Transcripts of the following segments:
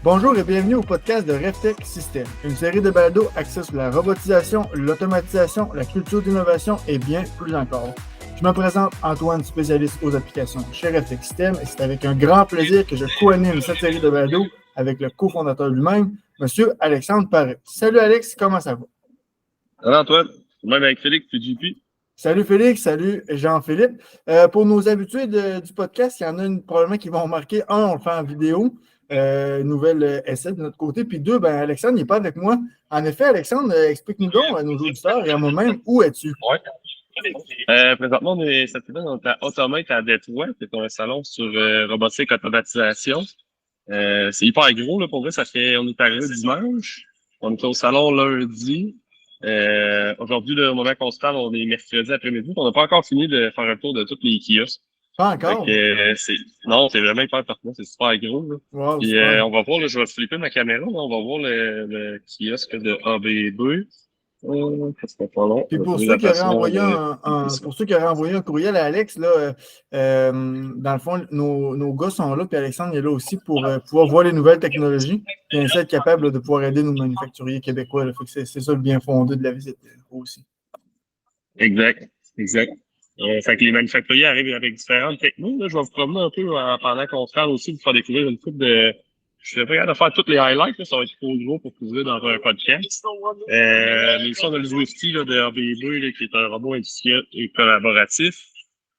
Bonjour et bienvenue au podcast de RevTech System, une série de balados axés sur la robotisation, l'automatisation, la culture d'innovation et bien plus encore. Je me présente Antoine, spécialiste aux applications chez RevTech System, et c'est avec un grand plaisir que je co-anime cette série de balados avec le cofondateur lui-même, Monsieur Alexandre Paré. Salut Alex, comment ça va? Salut Antoine, même avec Félix puis JP. Salut Félix, salut Jean-Philippe. Pour nos habitués du podcast, il y en a probablement qui vont remarquer. Un, on le fait en vidéo, nouvelle essai de notre côté. Puis deux, ben Alexandre n'est pas avec moi. En effet, Alexandre, explique-nous donc à nos auditeurs et à moi-même, où es-tu? Ouais. Présentement, cette semaine, on est à Automate à Détroit. C'est un salon sur robotique et automatisation. C'est hyper gros, là, pour vrai. On est arrivé dimanche. On était au salon lundi. Aujourd'hui, au moment qu'on se parle, on est mercredi après-midi. On n'a pas encore fini de faire un tour de tous les kiosques. Pas encore? Non, c'est vraiment hyper pertinent. C'est super gros, là. Wow, Puis, super. on va voir, là, je vais flipper ma caméra, là. On va voir le kiosque de ABB. Ça sera pas long. Puis pour ceux qui auraient envoyé pour ceux qui auraient envoyé un courriel à Alex, là, dans le fond, nos gars sont là, puis Alexandre est là aussi pour pouvoir voir les nouvelles technologies, puis ainsi être capable là, de pouvoir aider nos manufacturiers québécois. Là. Fait que c'est ça le bien fondé de la visite aussi. Exact. Fait que les manufacturiers arrivent avec différentes technos. Là, je vais vous promener un peu pendant qu'on se parle aussi, vous faire découvrir une couple de... Je vais pas capable de faire tous les highlights, là, ça va être trop gros pour couvrir dans un podcast. Mais ici, on a le Zwifty là, de RBB, là, qui est un robot industriel et collaboratif.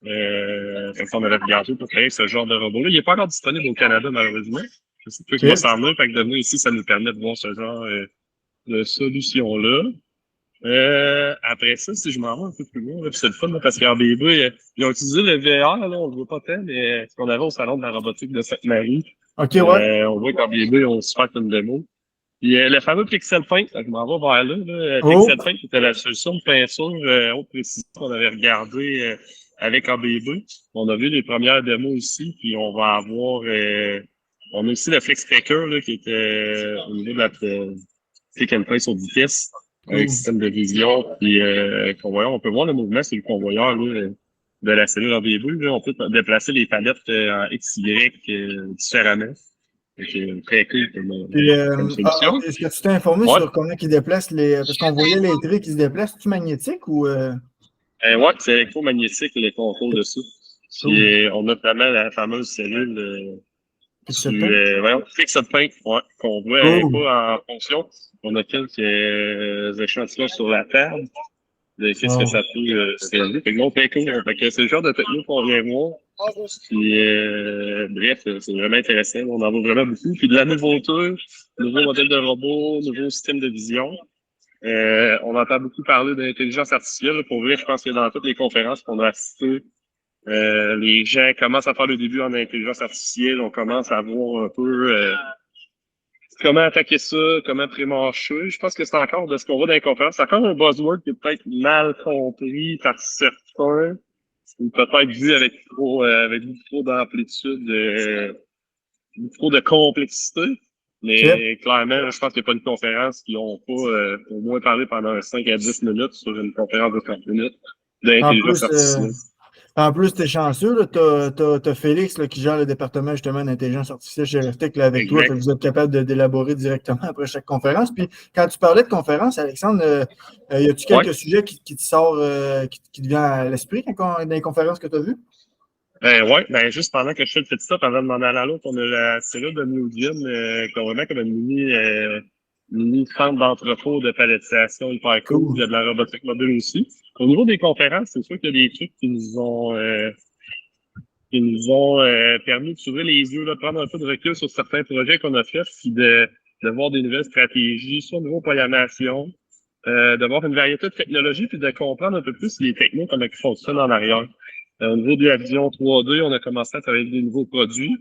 Comme ça, on avait regardé pour créer ce genre de robot-là. Il n'est pas encore disponible au Canada, malheureusement. Je sais pas qui va s'en venir, fait que de venir ici, ça nous permet de voir ce genre de solution-là. Après ça, si je m'en vais un peu plus loin, c'est le fun, là, parce qu'RBB, ils ont utilisé le VR, là, on le voit pas tant, mais ce qu'on avait au salon de la robotique de Sainte-Marie. OK, ouais. On voit qu'RBB ont super une démo. Puis le fameux Pixel Paint, je m'en vais vers là. Oh, Pixel Paint était la solution de peinture haute précision qu'on avait regardé avec ABB. On a vu les premières démos ici, puis on va avoir on a aussi le Flex Tracker là, qui était au niveau de la pick and place sur vitesse avec système de vision. Puis convoyeur, on peut voir le mouvement sur le convoyeur là, de la cellule ABB. Là. On peut déplacer les palettes en XY différemment. C'est très cool comme solution. Est-ce que tu t'es informé sur comment ils déplacent les. Parce qu'on voyait les traits qui se déplacent, c'est-tu magnétique ou. Ouais, c'est électromagnétique, les contrôles dessus. Puis on a vraiment la fameuse cellule Pixel Paint, qu'on voit pas en fonction. On a quelques échantillons sur la table de qu'est-ce que ça peut réaliser. Fait que non, très cool. Fait que c'est le genre de techno qu'on vient voir. Puis bref, c'est vraiment intéressant. On en voit vraiment beaucoup. Puis de la nouveauté, nouveau modèle de robot, nouveau système de vision. On entend beaucoup parler d'intelligence artificielle. Pour vrai, je pense que dans toutes les conférences qu'on a assistées, les gens commencent à faire le début en intelligence artificielle. On commence à voir un peu comment attaquer ça, comment prémarcher. Je pense que c'est encore de ce qu'on voit dans les conférences. C'est encore un buzzword qui est peut-être mal compris par certains. Ou peut-être vu avec beaucoup trop d'amplitude, beaucoup trop de complexité. Mais clairement, je pense qu'il n'y a pas une conférence qui n'ont pas au moins parlé pendant 5 à 10 minutes sur une conférence de 30 minutes d'intelligence artificielle. En plus, tu es chanceux, tu as Félix là, qui gère le département justement d'intelligence artificielle chez RevTech avec toi, que vous êtes capable d'élaborer directement après chaque conférence. Puis quand tu parlais de conférence, Alexandre, y a-tu quelques sujets qui te sortent, qui te viennent à l'esprit dans les conférences que tu as vues? Juste pendant que je fais le petit stop, avant de m'en aller à l'autre, on a la cellule de Museum, qui est vraiment comme une mini centre d'entrepôt de palettisation hyper cool. Il y a de la robotique mobile aussi. Au niveau des conférences, c'est sûr qu'il y a des trucs qui nous ont permis de s'ouvrir les yeux, de prendre un peu de recul sur certains projets qu'on a faits, puis de voir des nouvelles stratégies, soit au niveau programmation, de voir une variété de technologies, puis de comprendre un peu plus les technos, comment ils fonctionnent en arrière. Au niveau de la vision 3D, on a commencé à travailler des nouveaux produits.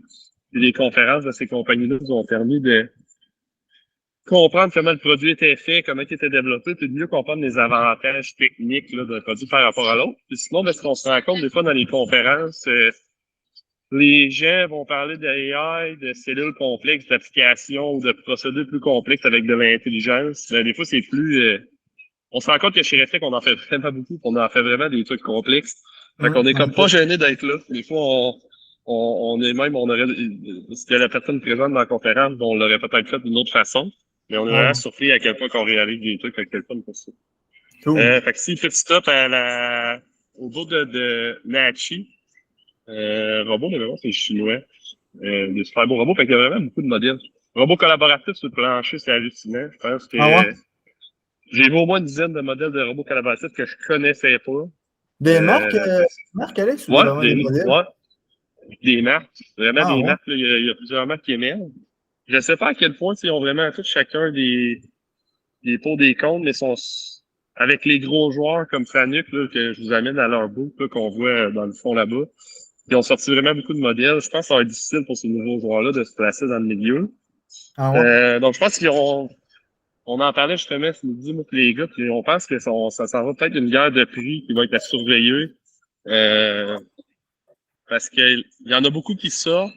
Puis les conférences de ces compagnies-là nous ont permis de comprendre comment le produit était fait, comment il était développé, puis de mieux comprendre les avantages techniques là, d'un produit par rapport à l'autre. Puis sinon, ce qu'on se rend compte des fois dans les conférences, les gens vont parler d'AI, de cellules complexes, d'applications ou de procédés plus complexes avec de l'intelligence. Des fois, c'est plus... on se rend compte que chez RevTech, on en fait vraiment beaucoup, on en fait vraiment des trucs complexes. Fait qu'on est comme pas gêné d'être là. Des fois, on aurait, c'était la personne présente dans la conférence, on l'aurait peut-être fait d'une autre façon, mais on est vraiment surpris à quel point qu'on réalise des trucs avec quelqu'un comme ça. Cool. Fait que si, petit stop au bout de Nachi, robot, mais vraiment, c'est chinois. Des super beaux robots, fait qu'il y a vraiment beaucoup de modèles. Robots collaboratifs sur le plancher, c'est hallucinant. Je pense que j'ai vu au moins une dizaine de modèles de robots collaboratifs que je connaissais pas. Des marques, Alex, ou vraiment des modèles? Ouais, des marques. Vraiment des marques. Là, il y a plusieurs marques qui émergent. Je sais pas à quel point ils ont vraiment tous chacun des pots des comptes, mais sont avec les gros joueurs comme Fanuc, là, que je vous amène à leur bout, qu'on voit dans le fond là-bas. Ils ont sorti vraiment beaucoup de modèles. Je pense que ça va être difficile pour ces nouveaux joueurs-là de se placer dans le milieu. Donc, je pense on en parlait justement ce midi, moi, les gars, puis on pense que ça s'en va peut-être une guerre de prix qui va être à surveiller. Parce qu'il y en a beaucoup qui sortent.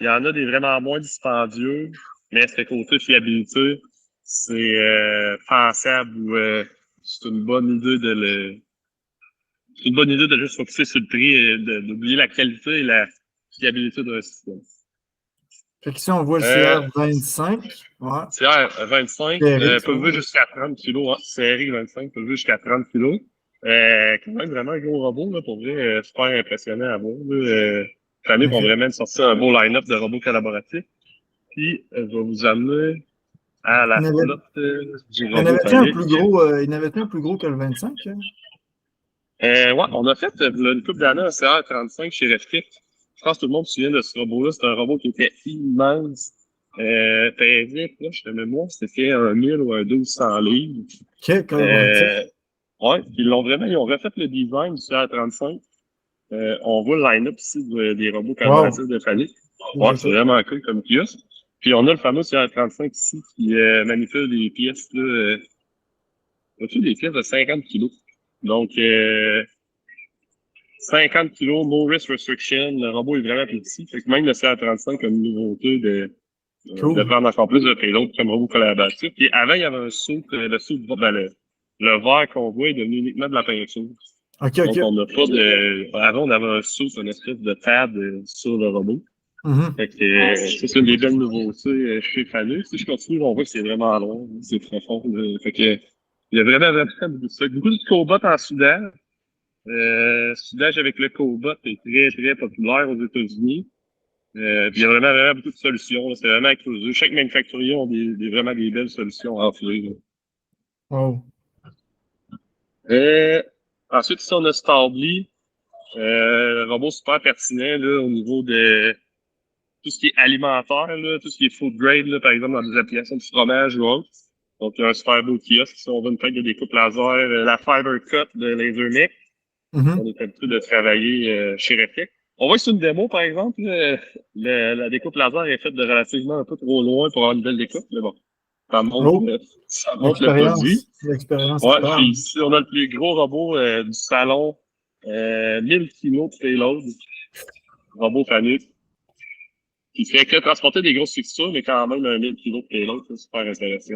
Il y en a des vraiment moins dispendieux, mais ce côté fiabilité, c'est pensable ou c'est une bonne idée c'est une bonne idée de juste focuser sur le prix et d'oublier la qualité et la fiabilité d'un système. Fait que si on voit le CR25, CR25 peut lever jusqu'à 30 kg, hein. CR25 peut lever jusqu'à 30 kg. Quand même vraiment un gros robot, là, pour vrai, super impressionnant à voir. Cette année, on vraiment sorti un beau line-up de robots collaboratifs. Puis, je vais vous amener à la flotte du robot. Il y en avait un plus gros que le 25? Hein? Ouais, on a fait une couple d'années un CR35 chez Refit. Je pense que tout le monde se souvient de ce robot-là. C'était un robot qui était immense. Pesait, là, je te mémoire, c'était un 1000 ou un 1200 livres. Ouais, ils ont refait le design du CR35. On voit le line-up ici des robots collaboratifs de famille. Ouais, c'est vraiment cool comme kiosque. Puis on a le fameux CR35 ici qui manipule des pièces, là, des pièces de 50 kilos. Donc, 50 kilos, no risk restriction. Le robot est vraiment petit. Fait que même le CR35 a une nouveauté de prendre encore plus de payload comme robot collaboratif. Puis avant, il y avait un saut, le verre qu'on voit est devenu uniquement de la peinture. Donc, on n'a pas avant, on avait un saut, une espèce de pad sur le robot. Fait que c'est une des belles nouveautés chez Fanuc. Si je continue, on voit que c'est vraiment long, c'est très fort. Fait que il y a vraiment beaucoup de cobots en soudage. Soudage avec le cobot est très, très populaire aux États-Unis. Puis il y a vraiment beaucoup de solutions. Là. C'est vraiment inclusif. Chaque manufacturier a vraiment des belles solutions à offrir. Wow. Ensuite, ici, on a Starbly. Un robot super pertinent là, au niveau de tout ce qui est alimentaire, là, tout ce qui est food grade, là, par exemple, dans des applications de fromage ou autre. Donc, il y a un super beau kiosque. Si on veut une tête de découpe laser, la Fiber Cut de LaserMech. On est habitué de travailler chez Reflex. On voit que c'est une démo, par exemple. La découpe laser est faite de relativement un peu trop loin pour avoir une belle découpe. Mais bon, ça montre le produit. L'expérience. Ouais, puis ici, on a le plus gros robot du salon. 1000 kilos de payload. Robot Fanuc. Qui fait que transporter des grosses fixtures, mais quand même un 1000 kilos de payload, c'est super intéressant.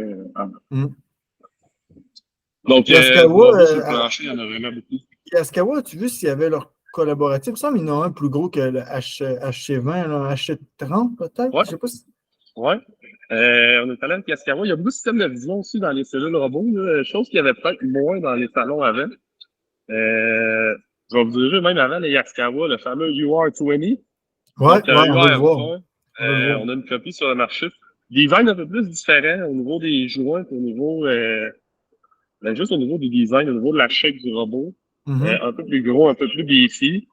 Donc, Yaskawa, sur le plancher, il y en a vraiment beaucoup. Yaskawa, as-tu vu s'il y avait leur collaboratif? Il me semble qu'il y en a un plus gros que le HC20, le HC30 peut-être? Ouais. Je sais pas si... Ouais. On est allé avec Yaskawa. Il y a beaucoup de systèmes de vision aussi dans les cellules robots, là, chose qu'il y avait peut-être moins dans les salons avant. Je vais vous dire même avant les Yaskawa, le fameux UR20. Ouais, donc, on va le voir. On a une copie sur le marché. Design un peu plus différent au niveau des joints, au niveau juste au niveau du design, au niveau de la shape du robot. Un peu plus gros, un peu plus beefy.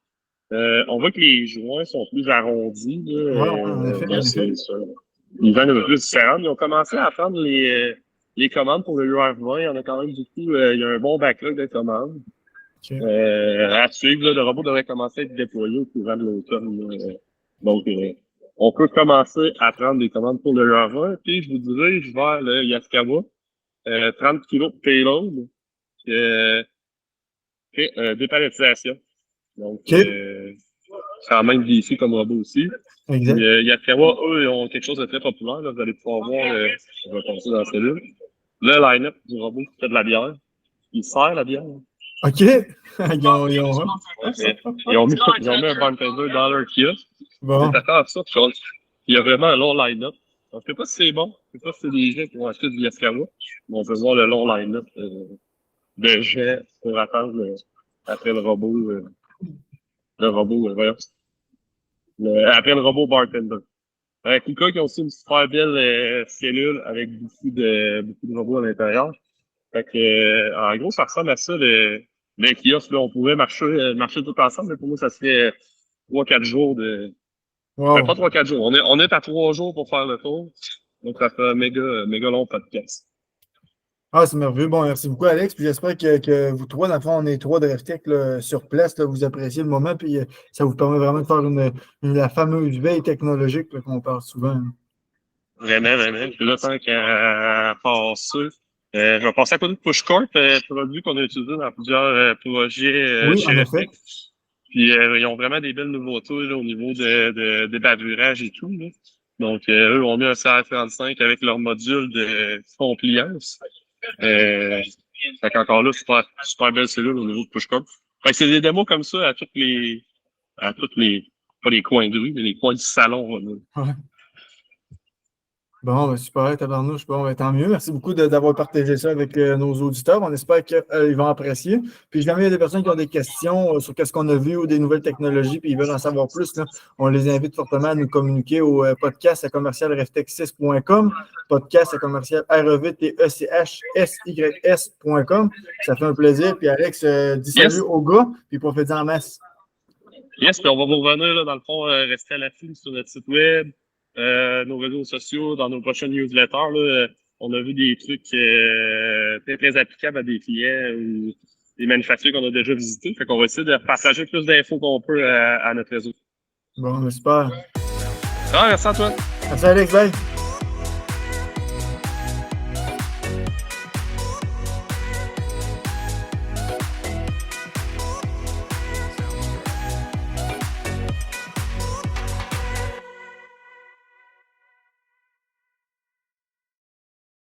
On voit que les joints sont plus arrondis. En effet. Design un peu plus différent. Ils ont commencé à prendre les commandes pour le UR20. Il y en a quand même beaucoup. Il y a un bon backlog de commandes. À suivre, le robot devrait commencer à être déployé au courant de l'automne. Donc, on peut commencer à prendre des commandes pour le UR20. Puis, je vous dirige vers le Yaskawa. 30 kg de payload. Dépallettisation. Donc, quand même défi comme robot aussi. Exact. Yaskawa, eux, ils ont quelque chose de très populaire. Là. Vous allez pouvoir voir, je vais passer dans la cellule. Le line-up du robot qui fait de la bière. Il sert la bière. OK. Ils ont mis un bartender dans leur kiosque. Bon. C'est à ça, il y a vraiment un long line-up. Je ne sais pas si c'est bon. Je ne sais pas si c'est des gens qui vont acheter du Yaskawa. Mais on peut voir le long line-up de gens pour attendre après le robot. Voyons. Après le robot bartender. Kuka qui ont aussi une super belle cellule avec beaucoup de robots à l'intérieur. Fait que, en gros, ça ressemble à ça, le kiosque, là. On pouvait marcher tout ensemble, mais pour nous, ça serait 3-4 jours de. Wow. Pas 3-4 jours. On est à 3 jours pour faire le tour. Donc, ça fait un méga long podcast. Ah, c'est merveilleux. Bon, merci beaucoup, Alex. Puis j'espère que vous trois, dans le fond, on est trois de RFTech là, sur place. Là, vous appréciez le moment. Puis ça vous permet vraiment de faire la fameuse veille technologique là, qu'on parle souvent. Vraiment. Puis là, tant qu'à passer, je vais passer à côté de PushCorp, produit qu'on a utilisé dans plusieurs projets Oui, chez en RFTech. effet. Puis ils ont vraiment des belles nouveautés là, au niveau des bavurages et tout. Là. Donc, eux ont mis un CR35 avec leur module de compliance. Fait qu'encore là, super belle cellule au niveau de PushCorp. Fait que c'est des démos comme ça à toutes les, pas les coins de rue, mais les coins du salon. Ouais. Bon, ben super, tabarnouche. Bon, ben, tant mieux. Merci beaucoup d'avoir partagé ça avec nos auditeurs. On espère qu'ils vont apprécier. Puis, jamais il y a des personnes qui ont des questions sur qu'est-ce qu'on a vu ou des nouvelles technologies, puis ils veulent en savoir plus, là, on les invite fortement à nous communiquer au podcast@reftech6.com, podcast@revtechsys.com. Ça fait un plaisir. Puis, Alex, dis salut aux gars, puis profitez en masse. Yes, puis on va vous revenir, là, dans le fond, rester à l'affût sur notre site web. Nos réseaux sociaux, dans nos prochaines newsletters, là, on a vu des trucs très applicables à des clients ou des manufactures qu'on a déjà visités. Fait qu'on va essayer de partager plus d'infos qu'on peut à notre réseau. Bon, ben super. Ah, merci Antoine. Merci Alex, bye.